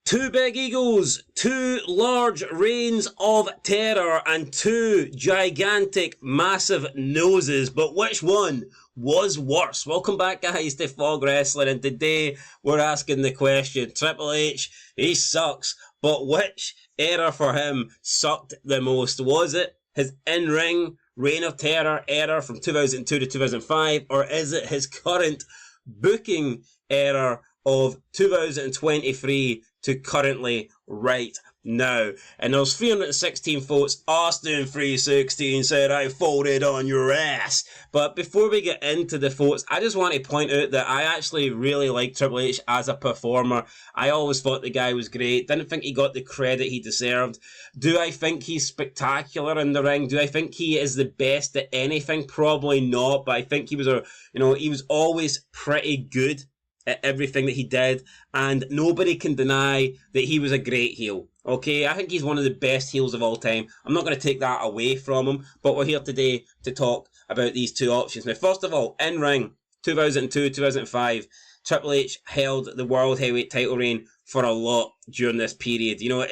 Two big egos, two large reigns of terror, and two gigantic, massive noses. But which one was worse? Welcome back, guys, to Fog Wrestling, and today we're asking the question. Triple H, he sucks, but which era for him sucked the most? Was it his in-ring reign of terror era from 2002 to 2005, or is it his current booking era of 2023 to currently right now? And there's 316 votes. Austin 316 said, I folded on your ass. But before we get into the votes, I just want to point out that I actually really like Triple H as a performer. I always thought the guy was great. Didn't think he got the credit he deserved. Do I think he's spectacular in the ring? Do I think he is the best at anything? Probably not, but I think he was he was always pretty good at everything that he did, and nobody can deny that he was a great heel. Okay, I think he's one of the best heels of all time. I'm not going to take that away from him, but we're here today to talk about these two options. Now, first of all, in-ring, 2002, 2005, Triple H held the World Heavyweight title reign for a lot during this period. You know,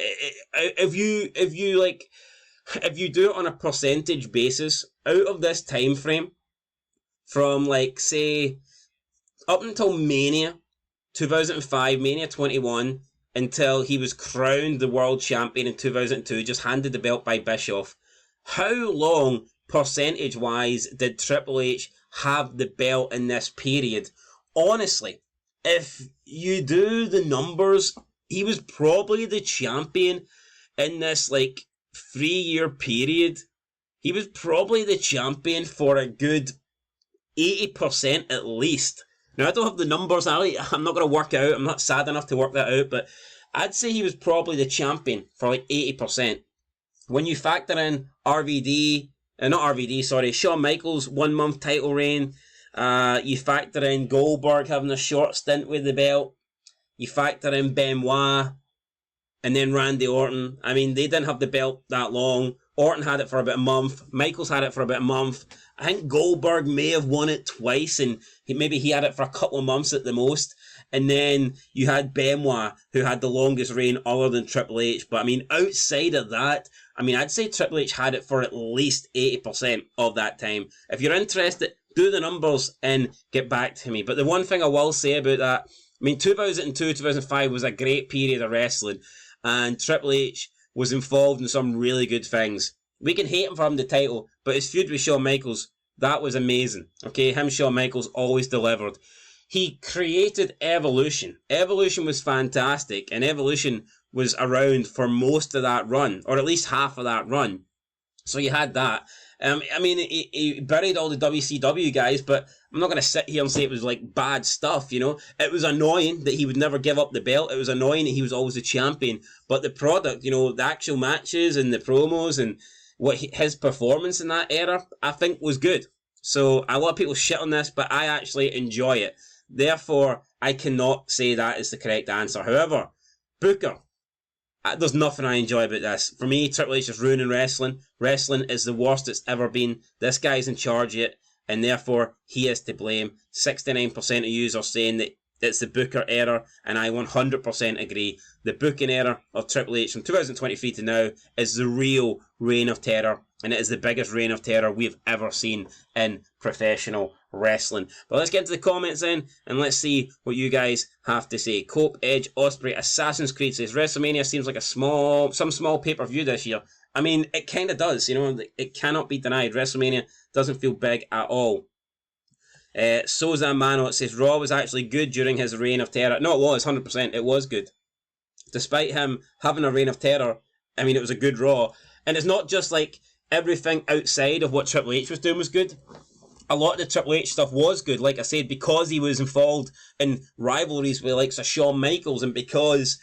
if you do it on a percentage basis, out of this time frame, from say up until Mania 2005, Mania 21, until he was crowned the world champion in 2002, just handed the belt by Bischoff, how long, percentage-wise, did Triple H have the belt in this period? Honestly, if you do the numbers, he was probably the champion in this 3-year period. He was probably the champion for a good 80% at least. Now, I don't have the numbers, I'm not going to work out, I'm not sad enough to work that out, but I'd say he was probably the champion for 80%. When you factor in Shawn Michaels' 1 month title reign, you factor in Goldberg having a short stint with the belt, you factor in Benoit, and then Randy Orton. I mean, they didn't have the belt that long. Orton had it for about a month, Michaels had it for about a month. I think Goldberg may have won it twice, and maybe he had it for a couple of months at the most. And then you had Benoit, who had the longest reign other than Triple H. But I mean, outside of that, I'd say Triple H had it for at least 80% of that time. If you're interested, do the numbers and get back to me. But the one thing I will say about that, 2002, 2005 was a great period of wrestling, and Triple H was involved in some really good things. We can hate him for having the title, but his feud with Shawn Michaels, that was amazing. Okay, Shawn Michaels always delivered. He created Evolution. Evolution was fantastic, and Evolution was around for most of that run, or at least half of that run. So you had that. He buried all the WCW guys, but I'm not going to sit here and say it was bad stuff, It was annoying that he would never give up the belt. It was annoying that he was always the champion. But the product, the actual matches and the promos and his performance in that era, I think was good. So a lot of people shit on this, but I actually enjoy it. Therefore, I cannot say that is the correct answer. However, Booker, there's nothing I enjoy about this. For me, Triple H is ruining wrestling. Wrestling is the worst it's ever been. This guy's in charge of it, and therefore, he is to blame. 69% of you are saying that it's the Booker era, and I 100% agree. The booking era of Triple H from 2023 to now is the real reign of terror, and it is the biggest reign of terror we've ever seen in professional wrestling. But let's get into the comments then, and let's see what you guys have to say. Cope, Edge, Osprey, Assassin's Creed says, WrestleMania seems like some small pay-per-view this year. It kind of does, it cannot be denied. WrestleMania doesn't feel big at all. Soza Mano says, Raw was actually good during his reign of terror. No, it was, 100%, it was good. Despite him having a reign of terror, it was a good Raw. And it's not just everything outside of what Triple H was doing was good. A lot of the Triple H stuff was good, like I said, because he was involved in rivalries with Shawn Michaels, and because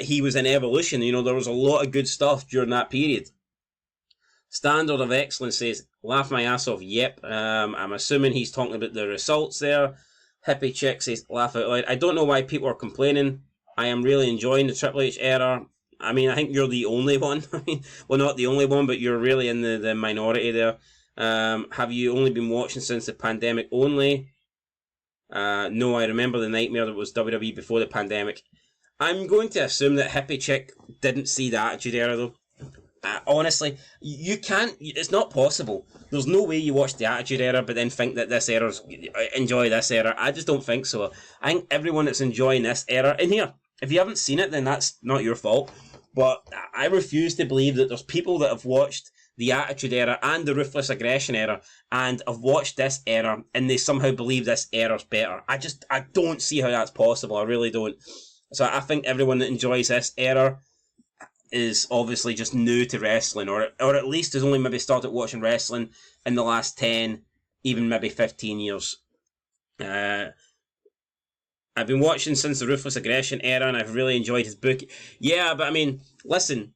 he was in Evolution. There was a lot of good stuff during that period. Standard of Excellence says, laugh my ass off. Yep. I'm assuming he's talking about the results there. Hippie Chick says, laugh out loud. I don't know why people are complaining. I am really enjoying the Triple H era. I think you're the only one. Well, not the only one, but you're really in the minority there. Have you only been watching since the pandemic only? No, I remember the nightmare that was WWE before the pandemic. I'm going to assume that Hippie Chick didn't see the Attitude Era, though. Honestly, you can't. It's not possible. There's no way you watch the Attitude Era, but then think that this era's enjoy this era. I just don't think so. I think everyone that's enjoying this era in here, if you haven't seen it, then that's not your fault. But I refuse to believe that there's people that have watched the Attitude Era and the Ruthless Aggression Era and have watched this era and they somehow believe this era's better. I don't see how that's possible. I really don't. So I think everyone that enjoys this era is obviously just new to wrestling, or at least has only maybe started watching wrestling in the last 10, even maybe 15 years. I've been watching since the Ruthless Aggression era, and I've really enjoyed his book. Yeah, but I mean, listen,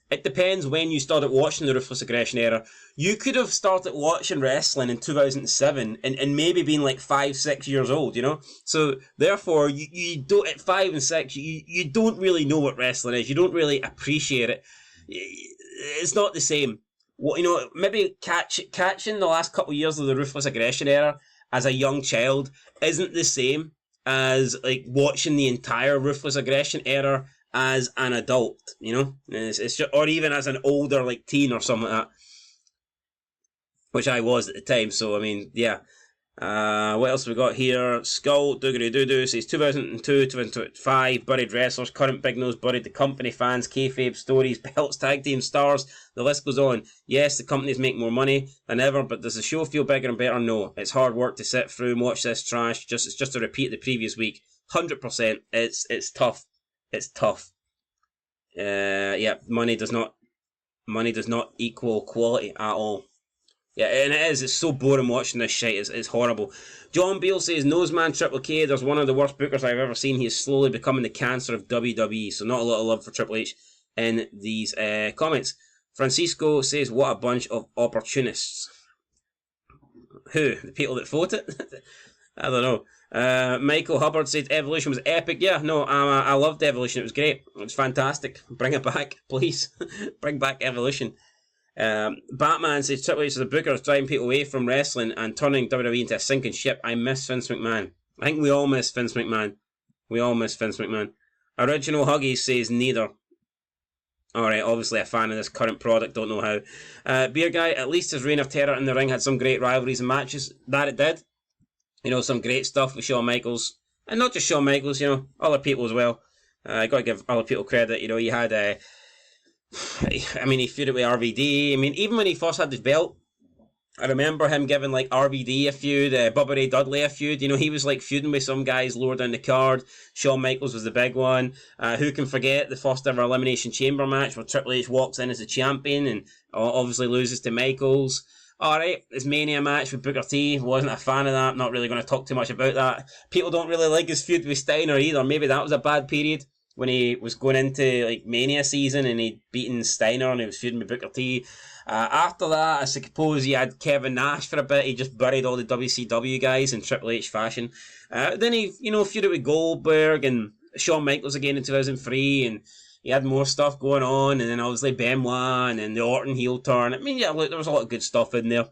it depends when you started watching the Ruthless Aggression era. You could have started watching wrestling in 2007 and maybe been like 5, 6 years old, you know? So, therefore, you don't, at 5 and 6, you don't really know what wrestling is. You don't really appreciate it. It's not the same. Well, you know, maybe catching the last couple of years of the Ruthless Aggression era as a young child isn't the same as, like, watching the entire Ruthless Aggression era as an adult, you know? It's just, or even as an older, like, teen or something like that. Which I was at the time, so, I mean, yeah. What else we got here? Skull, Doogity Doo says 2002, 2005, buried wrestlers, current big nose buried, the company fans, kayfabe stories, belts, tag team stars, the list goes on. Yes, the companies make more money than ever, but does the show feel bigger and better? No. It's hard work to sit through and watch this trash. It's just a repeat of the previous week. 100%. It's tough. It's tough. Yeah, money does not equal quality at all. Yeah, and it is. It's so boring watching this shit. It's horrible. John Beale says, Noseman Triple K, there's one of the worst bookers I've ever seen. He is slowly becoming the cancer of WWE. So not a lot of love for Triple H in these comments. Francisco says, what a bunch of opportunists. Who? The people that voted? I don't know. Michael Hubbard said Evolution was epic. Yeah, no, I loved Evolution. It was great. It was fantastic. Bring it back, please. Bring back Evolution. Batman says Triple H is a booker is driving people away from wrestling and turning WWE into a sinking ship. I miss Vince McMahon. I think we all miss Vince McMahon. Original Huggies says neither. Alright, obviously a fan of this current product, don't know how. Beer Guy, at least his reign of terror in the ring had some great rivalries and matches. That it did. You know, some great stuff with Shawn Michaels. And not just Shawn Michaels, you know, other people as well. I got to give other people credit. You know, you had he feuded with RVD. I mean, even when he first had the belt, I remember him giving, like, RVD a feud, Bubba Ray Dudley a feud. You know, he was, like, feuding with some guys lower down the card. Shawn Michaels was the big one. Who can forget the first ever Elimination Chamber match where Triple H walks in as the champion and obviously loses to Michaels. Alright, his Mania match with Booker T. Wasn't a fan of that. Not really going to talk too much about that. People don't really like his feud with Steiner either. Maybe that was a bad period when he was going into, like, Mania season and he'd beaten Steiner and he was feuding with Booker T. After that, I suppose he had Kevin Nash for a bit. He just buried all the WCW guys in Triple H fashion. Then he, you know, feuded with Goldberg and Shawn Michaels again in 2003, and he had more stuff going on, and then obviously Benoit and then the Orton heel turn. I mean, yeah, look, there was a lot of good stuff in there.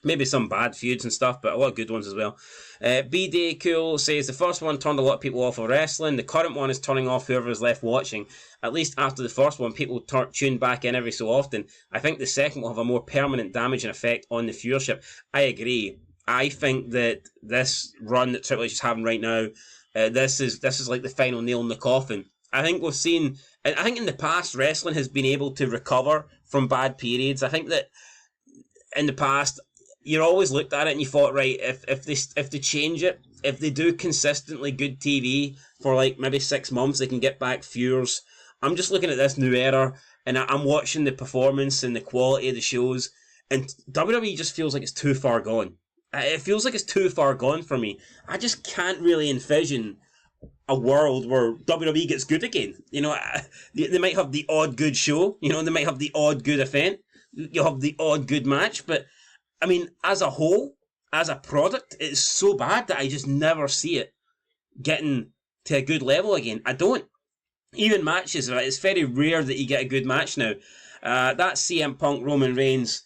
Maybe some bad feuds and stuff, but a lot of good ones as well. B-Day Cool says, the first one turned a lot of people off of wrestling. The current one is turning off whoever is left watching. At least after the first one, people tune back in every so often. I think the second will have a more permanent damaging effect on the viewership. I agree. I think that this run that Triple H is having right now, this is like the final nail in the coffin. I think we've seen, I think in the past, wrestling has been able to recover from bad periods. I think that in the past, you always looked at it and you thought, right, if they change it, if they do consistently good TV for like maybe 6 months, they can get back viewers. I'm just looking at this new era and I'm watching the performance and the quality of the shows, and WWE just feels like it's too far gone. It feels like it's too far gone for me. I just can't really envision a world where WWE gets good again. You know, they might have the odd good show, you know, they might have the odd good event, you'll have the odd good match, but I mean, as a whole, as a product, it's so bad that I just never see it getting to a good level again. I don't. Even matches, right? It's very rare that you get a good match now. That CM Punk, Roman Reigns,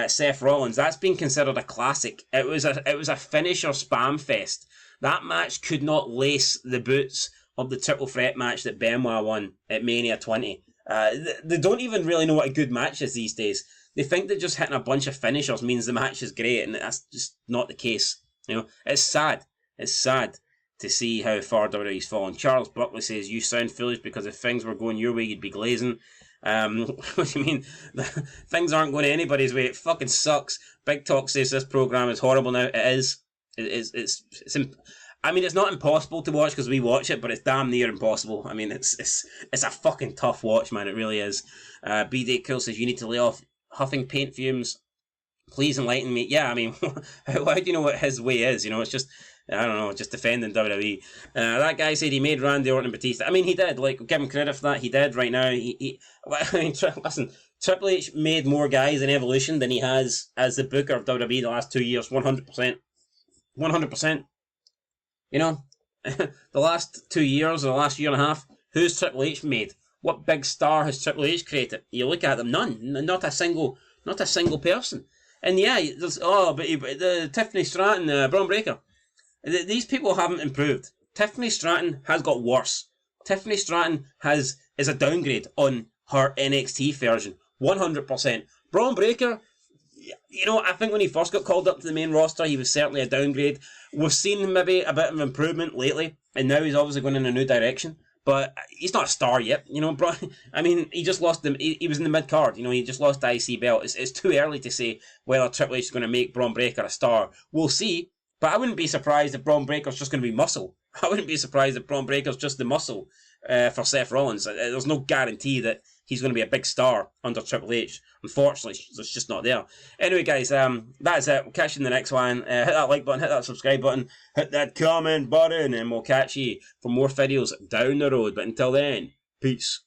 Seth Rollins, that's been considered a classic. It was a finisher spam fest. That match could not lace the boots of the triple threat match that Benoit won at Mania 20. They don't even really know what a good match is these days. They think that just hitting a bunch of finishers means the match is great, and that's just not the case. You know, it's sad. It's sad to see how far WWE's fallen. Charles Buckley says, "You sound foolish because if things were going your way, you'd be glazing." What do you mean? Things aren't going anybody's way. It fucking sucks. Big Talk says this program is horrible now. It is. I mean, it's not impossible to watch because we watch it, but it's damn near impossible. I mean, it's a fucking tough watch, man. It really is. B-Day Cool says, "You need to lay off huffing paint fumes. Please enlighten me." Yeah, I mean, how do you know what his way is? You know, it's just, I don't know, just defending WWE. That guy said he made Randy Orton and Batista. I mean, he did. Like, give him credit for that. He did right now. I mean, listen, Triple H made more guys in Evolution than he has as the booker of WWE the last 2 years. 100%. 100%. You know, the last 2 years or the last year and a half, who's Triple H made? What big star has Triple H created? You look at them, none. Not a single person. And yeah, there's, but the Tiffany Stratton, Braun Breaker. These people haven't improved. Tiffany Stratton has got worse. Tiffany Stratton is a downgrade on her NXT version. 100%. Braun Breaker, you know, I think when he first got called up to the main roster, he was certainly a downgrade. We've seen maybe a bit of improvement lately, and now he's obviously going in a new direction. But he's not a star yet, you know. I mean, he just lost them. He was in the mid card, you know. He just lost the IC belt. It's too early to say whether Triple H is going to make Braun Breaker a star. We'll see. But I wouldn't be surprised if Braun Breaker's just going to be muscle. I wouldn't be surprised if Braun Breaker's just the muscle for Seth Rollins. There's no guarantee that he's going to be a big star under Triple H. Unfortunately, it's just not there. Anyway, guys, that's it. We'll catch you in the next one. Hit that like button, hit that subscribe button, hit that comment button, and we'll catch you for more videos down the road. But until then, peace.